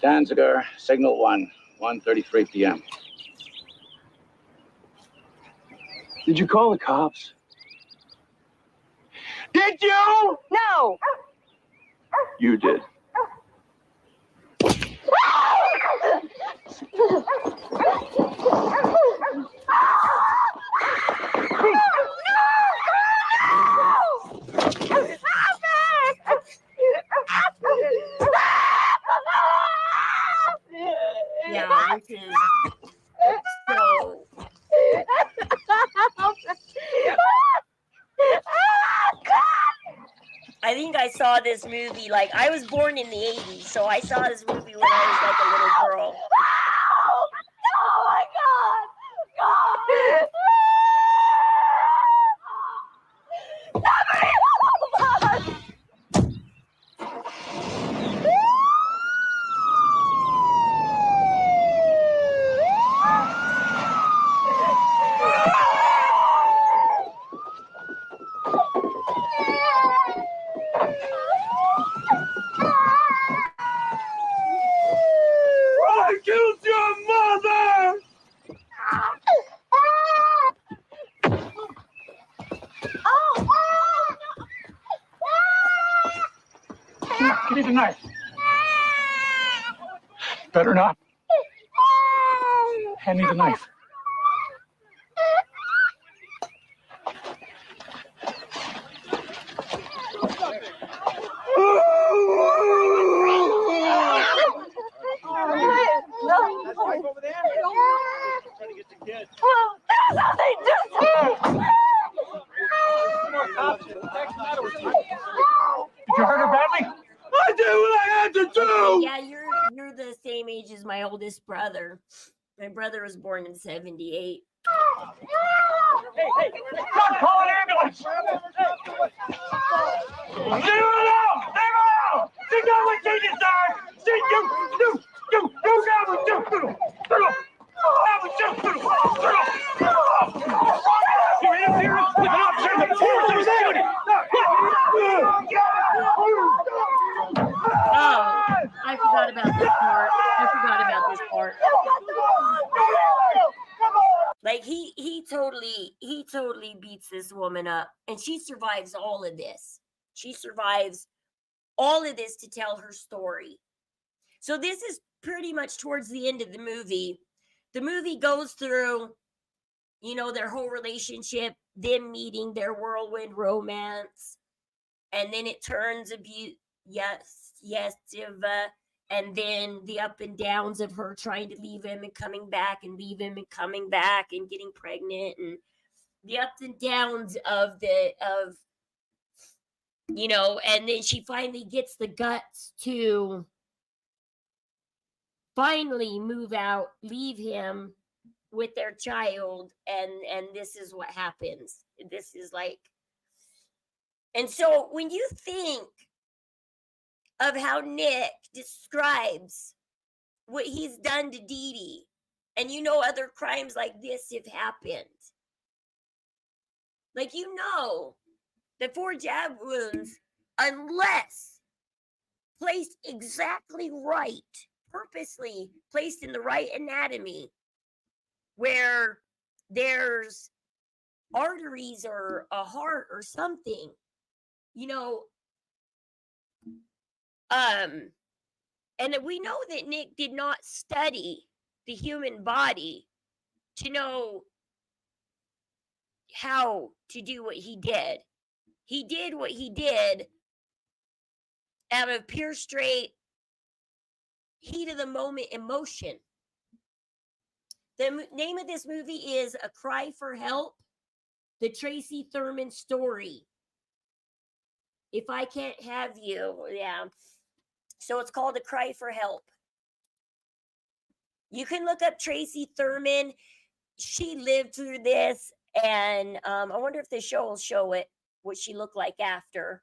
Danziger, signal 1, 1:33 p.m. Did you call the cops? Did you? No! You did. Yeah, this is so. I think I saw this movie, like, I was born in the 80s, so I saw this movie when I was like a little girl. Oh my God! I killed your mother! Give me the knife. Better not. Hand me the knife. That's wife over there? Trying to get the kid. Did you hurt her badly? I did what I had to do! Yeah, you're the same age as my oldest brother. My brother was born in 78. Hey, stop calling ambulance! Leave her alone! Leave her alone! She got what she deserves! You got what you do! You interfering with an officer in the course of his duty! Oh, I forgot about this part. Like he totally beats this woman up, and she survives all of this. She survives all of this to tell her story. So this is pretty much towards the end of the movie. The movie goes through, you know, their whole relationship, them meeting, their whirlwind romance, and then it turns and then the up and downs of her trying to leave him and coming back and leave him and coming back and getting pregnant, and the ups and downs of you know, and then she finally gets the guts to finally move out, leave him with their child, and this is what happens. This is like, and so when you think of how Nick describes what he's done to Dee Dee, and you know other crimes like this have happened, like, you know, the 4 jab wounds, unless placed exactly right, purposely placed in the right anatomy, where there's arteries or a heart or something, you know, and we know that Nick did not study the human body to know how to do what he did. He did what he did out of pure straight heat of the moment emotion. The name of this movie is A Cry for Help, the Tracy Thurman story. If I Can't Have You, yeah. So it's called A Cry for Help. You can look up Tracy Thurman. She lived through this, and I wonder if the show will show it, what she looked like after.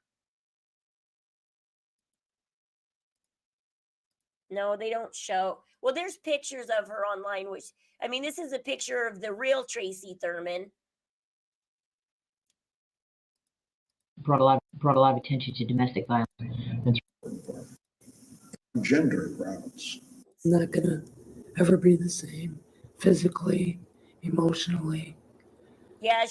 No, they don't show. Well, there's pictures of her online, which, I mean, this is a picture of the real Tracy Thurman. Brought a lot of attention to domestic violence. Gender grounds. Not gonna ever be the same physically, emotionally. Yeah,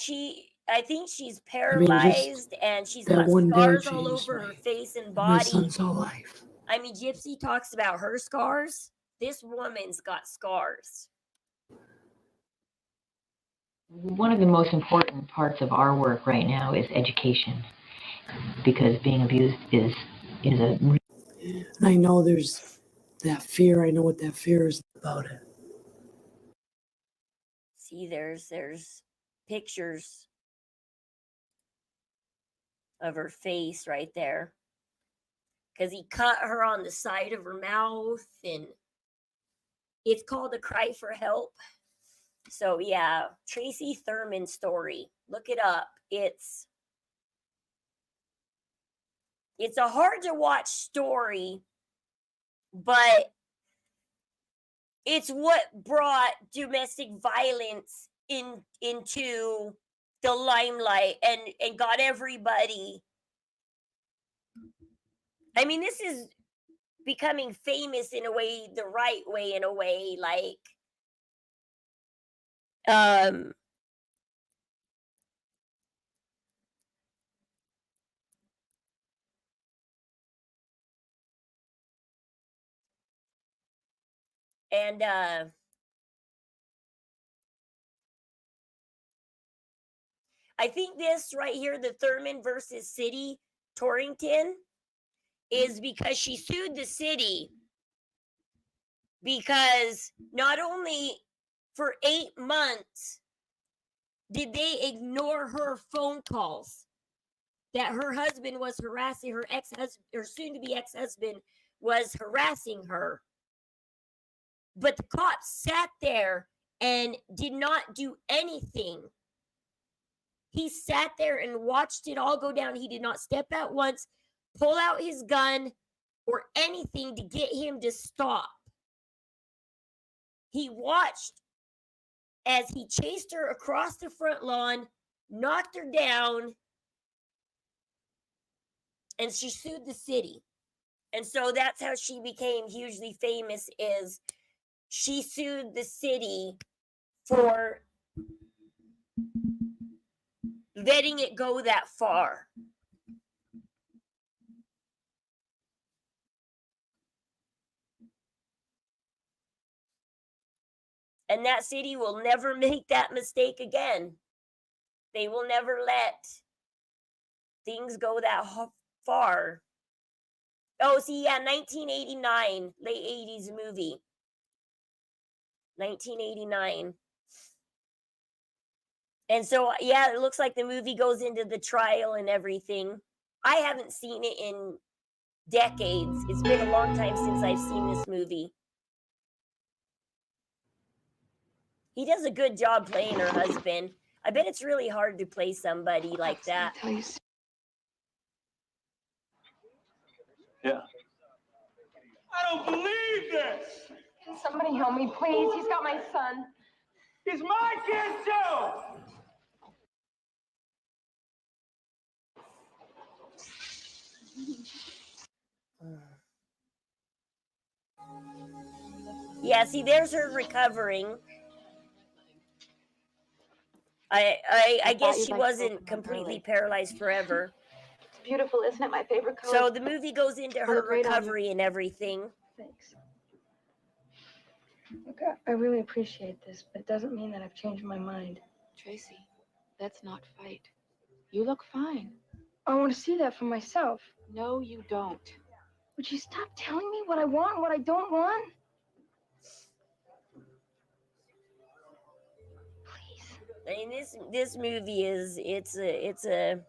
I think she's paralyzed, and she's got one day scars all changed over her me. face and My body. son's whole life. I mean, Gypsy talks about her scars. This woman's got scars. One of the most important parts of our work right now is education, because being abused is a. And I know there's that fear. I know what that fear is about it. See, there's pictures of her face right there, because he cut her on the side of her mouth, and it's called A Cry for Help. So yeah, Tracy Thurman story. Look it up. It's a hard to watch story, but it's what brought domestic violence into the limelight and got everybody. I mean, this is becoming famous in a way, the right way, in a way, like and I think this right here, the Thurman versus City Torrington, is because she sued the city because not only for 8 months did they ignore her phone calls that her husband was harassing, her ex-husband, or soon-to-be ex-husband was harassing her. But the cops sat there and did not do anything. He sat there and watched it all go down. He did not step out once, pull out his gun, or anything to get him to stop. He watched as he chased her across the front lawn, knocked her down, and she sued the city. And so that's how she became hugely famous, is she sued the city for letting it go that far. And that city will never make that mistake again. They will never let things go that far. Oh, see, yeah, 1989, late 80s movie. 1989. And so, yeah, it looks like the movie goes into the trial and everything. I haven't seen it in decades. It's been a long time since I've seen this movie. He does a good job playing her husband. I bet it's really hard to play somebody like that. Yeah. I don't believe this. Can somebody help me, please? He's got my son. He's my kid too. Yeah, see, there's her recovering. I guess she wasn't completely paralyzed forever. It's beautiful, isn't it? My favorite color. So the movie goes into her look great on you. recovery and everything. Thanks. Look, I really appreciate this, but it doesn't mean that I've changed my mind. Tracy, let's not fight. You look fine. I want to see that for myself. No, you don't. Would you stop telling me what I want and what I don't want? Please. I mean, this movie is it's a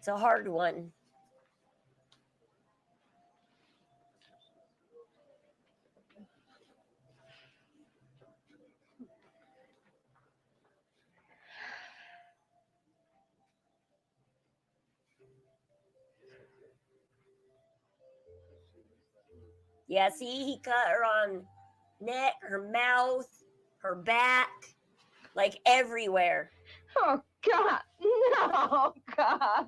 hard one. Yeah, see, he cut her on neck, her mouth, her back, like everywhere. Oh, God. No, God. Oh, God.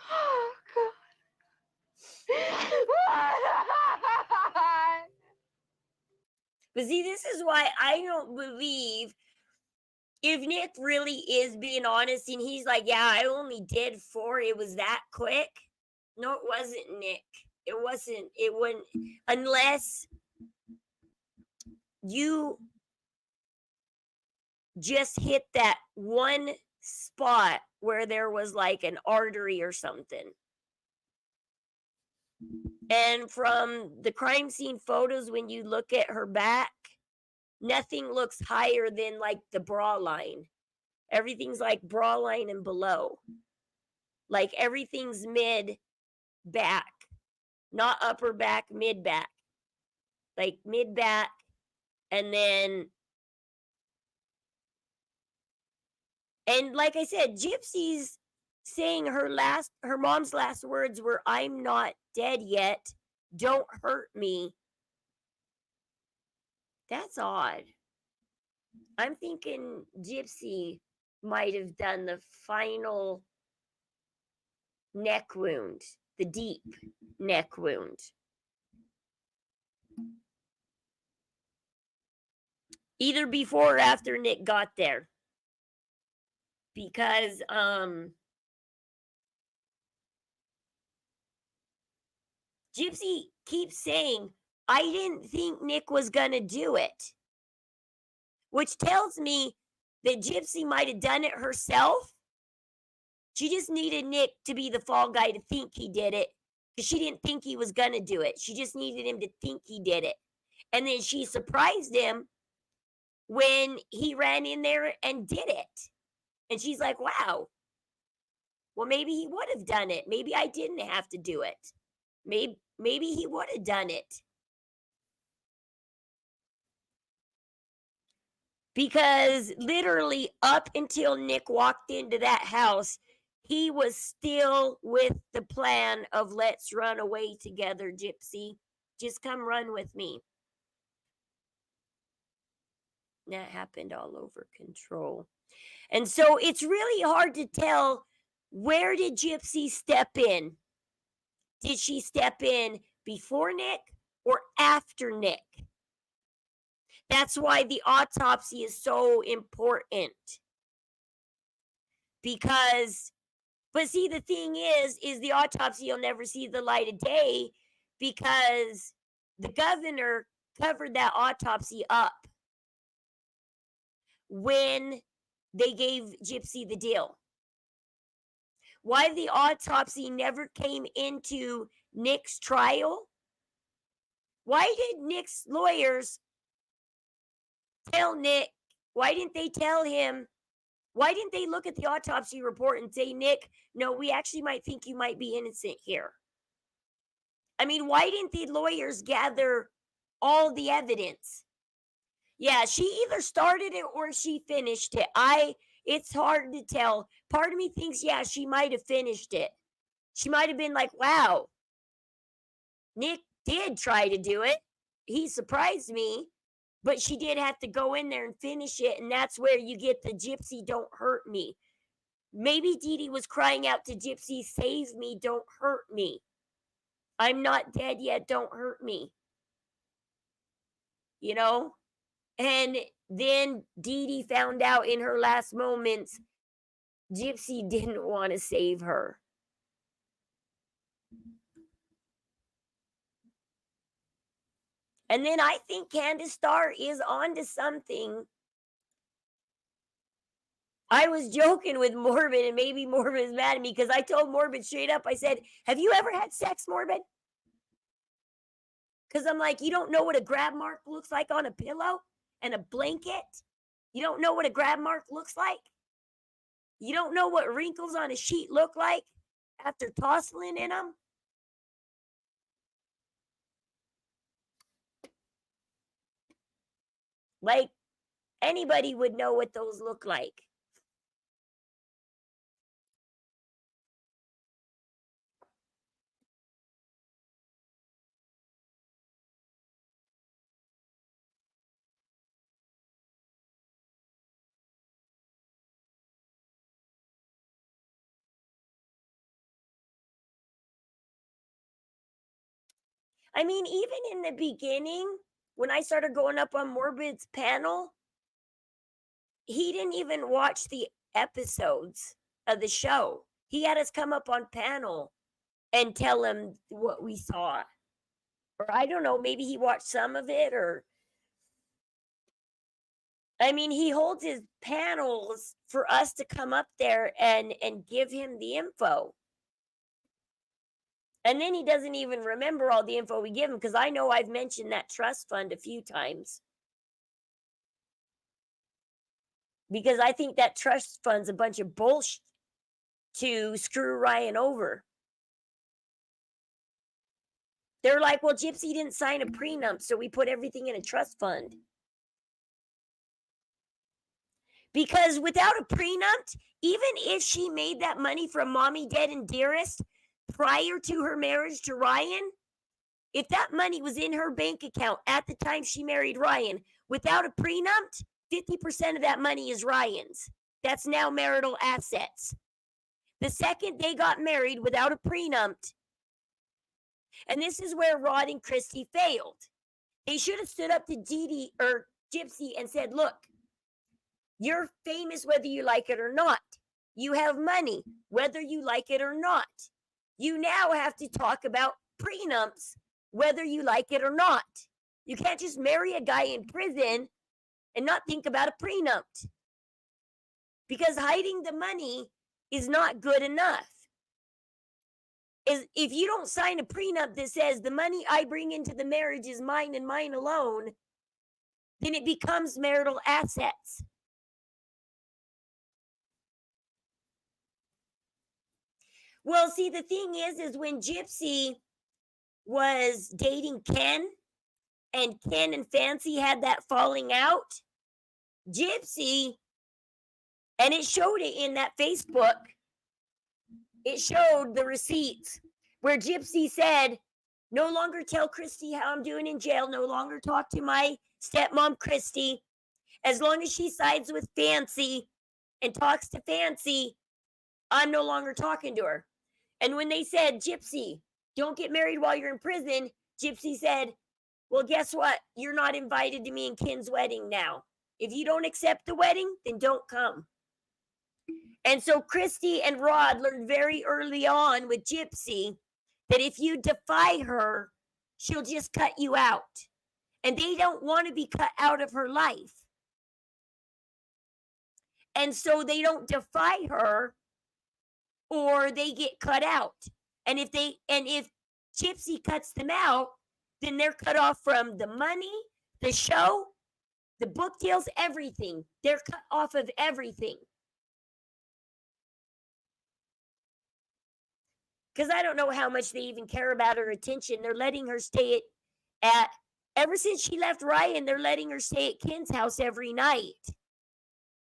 Oh, God. But see, this is why I don't believe if Nick really is being honest and he's like, yeah, I only did 4, it was that quick. No, it wasn't, Nick. It wouldn't, unless you just hit that one spot where there was like an artery or something. And from the crime scene photos, when you look at her back, nothing looks higher than like the bra line. Everything's like bra line and below. Like everything's mid back, not upper back, mid back. Like mid back, and then, and like I said, Gypsy's saying her mom's last words were, "I'm not dead yet. Don't hurt me." That's odd. I'm thinking Gypsy might have done the final neck wound, the deep neck wound. Either before or after Nick got there. Because Gypsy keeps saying, I didn't think Nick was gonna do it. Which tells me that Gypsy might have done it herself. She just needed Nick to be the fall guy to think he did it. Because she didn't think he was gonna do it. She just needed him to think he did it. And then she surprised him when he ran in there and did it. And she's like, wow. Well, maybe he would have done it. Maybe I didn't have to do it. Maybe he would have done it. Because literally up until Nick walked into that house, he was still with the plan of let's run away together, Gypsy. Just come run with me. That happened all over control. And so it's really hard to tell, where did Gypsy step in? Did she step in before Nick or after Nick? That's why the autopsy is so important. Because, but see, the thing is the autopsy will never see the light of day because the governor covered that autopsy up when they gave Gypsy the deal. Why the autopsy never came into Nick's trial? Why did Nick's lawyers tell Nick? Why didn't they tell him? Why didn't they look at the autopsy report and say, Nick, no, we actually might think you might be innocent here? I mean, why didn't the lawyers gather all the evidence? Yeah, she either started it or she finished it. It's hard to tell. Part of me thinks, yeah, she might have finished it. She might have been like, wow, Nick did try to do it. He surprised me, but she did have to go in there and finish it. And that's where you get the Gypsy, don't hurt me. Maybe Dee Dee was crying out to Gypsy, save me, don't hurt me. I'm not dead yet, don't hurt me. You know? And then Dee Dee found out in her last moments, Gypsy didn't want to save her. And then I think Candace Starr is onto something. I was joking with Morbid, and maybe Morbid is mad at me because I told Morbid straight up, I said, have you ever had sex, Morbid? Because I'm like, you don't know what a grab mark looks like on a pillow and a blanket? You don't know what a grab mark looks like? You don't know what wrinkles on a sheet look like after tossling in them? Like, anybody would know what those look like. I mean, even in the beginning, when I started going up on Morbid's panel, he didn't even watch the episodes of the show. He had us come up on panel and tell him what we saw. Or I don't know, maybe he watched some of it, or I mean, he holds his panels for us to come up there and give him the info. And then he doesn't even remember all the info we give him, because I know I've mentioned that trust fund a few times. Because I think that trust fund's a bunch of bullshit to screw Ryan over. They're like, well, Gypsy didn't sign a prenup, so we put everything in a trust fund. Because without a prenup, even if she made that money from Mommy, Dead, and Dearest prior to her marriage to Ryan, if that money was in her bank account at the time she married Ryan, without a prenup, 50% of that money is Ryan's. That's now marital assets. The second they got married without a prenup, and this is where Rod and Christy failed. They should have stood up to Dee Dee or Gypsy and said, look, you're famous whether you like it or not. You have money whether you like it or not. You now have to talk about prenups whether you like it or not. You can't just marry a guy in prison and not think about a prenup. Because hiding the money is not good enough. If you don't sign a prenup that says the money I bring into the marriage is mine and mine alone, then it becomes marital assets. Well, see, the thing is when Gypsy was dating Ken, and Ken and Fancy had that falling out, Gypsy, and it showed it in that Facebook, it showed the receipts where Gypsy said, no longer tell Christy how I'm doing in jail, no longer talk to my stepmom Christy. As long as she sides with Fancy and talks to Fancy, I'm no longer talking to her. And when they said, Gypsy, don't get married while you're in prison, Gypsy said, Well, guess what? You're not invited to me and Ken's wedding now. If you don't accept the wedding, then don't come. And so Christy and Rod learned very early on with Gypsy that if you defy her, she'll just cut you out. And they don't want to be cut out of her life. And so they don't defy her or they get cut out. And if Gypsy cuts them out, then they're cut off from the money, the show, the book deals, everything. They're cut off of everything. Because I don't know how much they even care about her attention. They're letting her stay at ever since she left Ryan, they're letting her stay at Ken's house every night.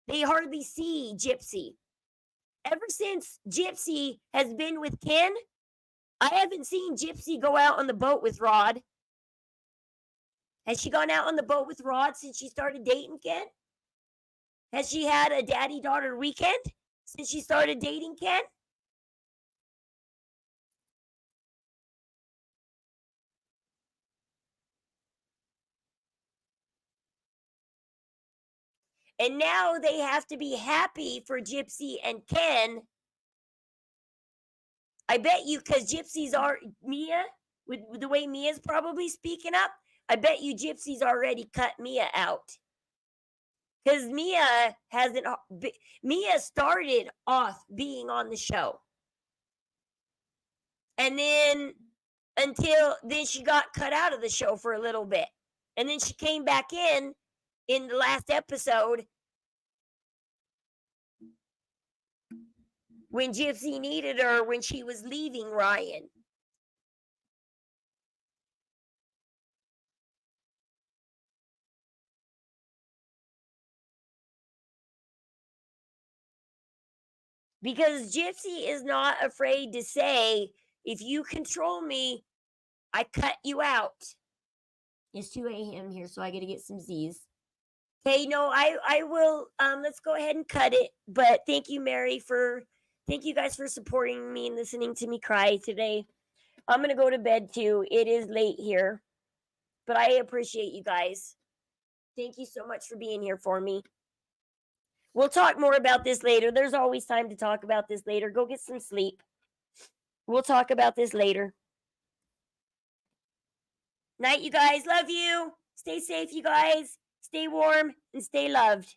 They hardly see Gypsy. Ever since Gypsy has been with Ken, I haven't seen Gypsy go out on the boat with Rod. Has she gone out on the boat with Rod since she started dating Ken? Has she had a daddy-daughter weekend since she started dating Ken? And now they have to be happy for Gypsy and Ken. I bet you, because Gypsy's Mia, with the way Mia's probably speaking up, I bet you Gypsy's already cut Mia out. Because Mia started off being on the show. And then she got cut out of the show for a little bit. And then she came back in the last episode when Gypsy needed her when she was leaving Ryan. Because Gypsy is not afraid to say, if you control me, I cut you out. It's 2 a.m. here, so I got to get some Z's. Okay, no, I will, let's go ahead and cut it. But thank you, Mary, thank you guys for supporting me and listening to me cry today. I'm going to go to bed too. It is late here. But I appreciate you guys. Thank you so much for being here for me. We'll talk more about this later. There's always time to talk about this later. Go get some sleep. We'll talk about this later. Night, you guys. Love you. Stay safe, you guys. Stay warm and stay loved.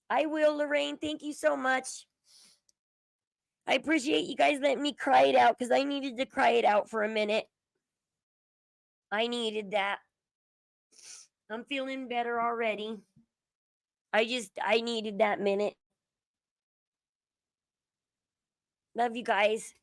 I will, Lorraine. Thank you so much. I appreciate you guys letting me cry it out because I needed to cry it out for a minute. I needed that. I'm feeling better already. I needed that minute. Love you guys.